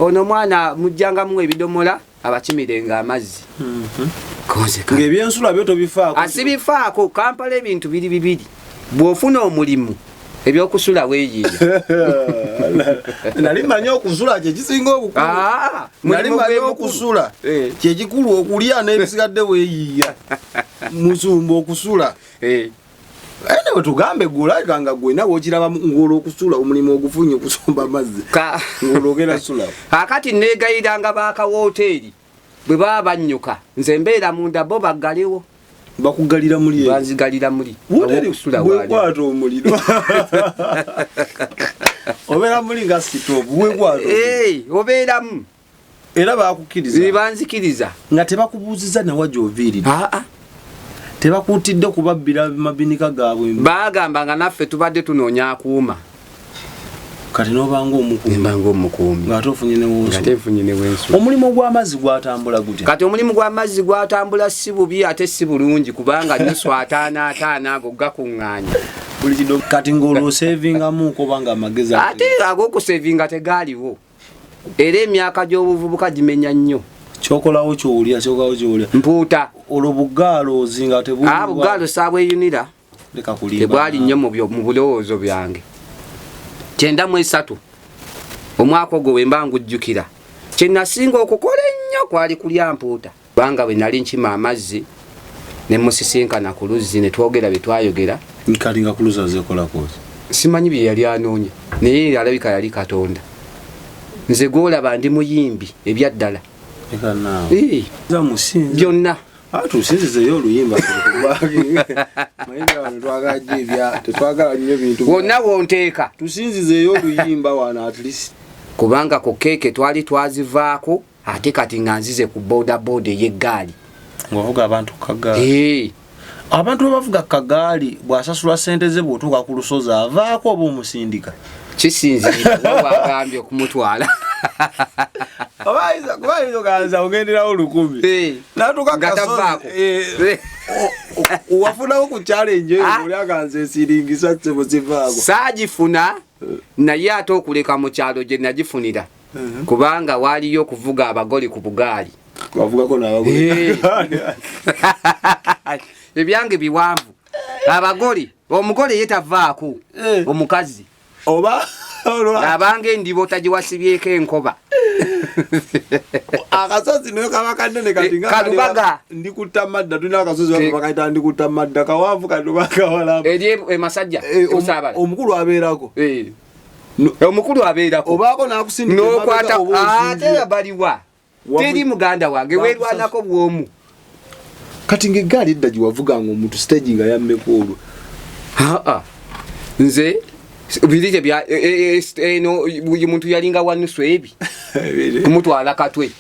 ono mwana mujjanga mu ebidomola abakimirenga amazzi ng'ebyensula byo tobifaako asibifaako Kampala ebintu biri bibiri bw'ofuna omulimu ebyokusula weeyiiya nali manyi okusula kyekisinga obukulu nali manyi okusula kyekikulu okulya n'ebisigadde weeyiiya musumba okusula ene wetugambe gula nga gwe nawe okiraba ng'olwo okusula omulimu ogufunye okusomba amazzi ng'olwogera sula akati neegayiranga baakawoteeri bwe baba bannyuka nze mbeera munda bo baggalewo bakugalira muli banzigalira muli okusula bwekwata omuliro obeera muli nga sitoopu bwekwata obeeramu era bakukkiriza banzikiriza nga tebakubuuziza nawa gy'oviirira tebakuutidde kubabbira mabinika gaabwe bagamba nga naffe tubadde tunoonya akuuma kati n'obanga omukuumi ng'ate ofunye newensu omulimu gw'amazzi gwatambula gutya kati omulimu gw'amazzi gwatambula si bubi ate si bulungi kubanga nusu ataana ago gakuŋŋaanya buli kido kati ng'olwosevingamu kubanga amagezi ate ag'okusevinga tegaaliwo era emyaka gy'obuvubuka gimenya nnyo kyokolawo ky'olya mpuuta olwo bugaalo ozinga bugaalo saabweyunira tebwali nnyo mu bulowoozo byange 93 omwaka ogwo wemba ngujjukira kye nasinga okukola ennyo kwali kulya mpuuta kubanga bwe nali nkima amazzi ne musisinkana ku luzzi ne twogera bye twayogera nkalinga ku luzzi azekolako simanyi bye yali anoonya naye alabika yali Katonda nze gwolaba ndi muyimbi ebyaddala byonna tusinzizeyo oluyimba tetwagala nnyo bintu wonna wonteeka tusinzizeyo oluyimba wano at least kubanga ku keeke twali twazivaako ate kati nga nzize ku bodaboda ey'eggaali ng'ovuga abantu kagaali abantu bebavuga kagaali bw'asasula ssente ze bw'otuuka ku lusozi avaako oba omusindika kisinzira wagambye okumutwala kubayizo ganza ogenderawo 1000 natuka gatavaako wafunawo ku challenge eyo oli aganza esiringisa tsebo zivaako saagifuna naye ate okuleka mu kyalo gye nagifunira kubanga waaliyo okuvuga abagole ku bugaali wavugako n'abagole ebyange biwanvu abagole omugole yetavaako omukazi oba abanga endibo tagiwasibyeko enkoba akasozi nayo kaba kanene kati Kalubaga ndikutta madda tulina akasozi wano bakaita ndikutta madda kawanvu Kalubaga wala eri emasajja osabala omukulu abeerako omukulu abeerako obaako n'akusindika n'okwata ate abaliwa teri muganda wange weerwanako bwomu kati ng'eggaali edda giwavuganga omuntu stage nga yammeko olwo nze bilije bya eno buli muntu yalinga wanusu ebi kumutwala katwe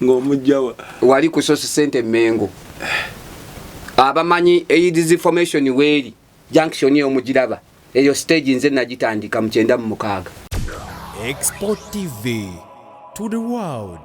ng'omujjawa wali ku social center Mengo abamanyi AIDS formation weri junction y'omugiraba eyo stage nze nagitandika mu 96 Export TV to the world.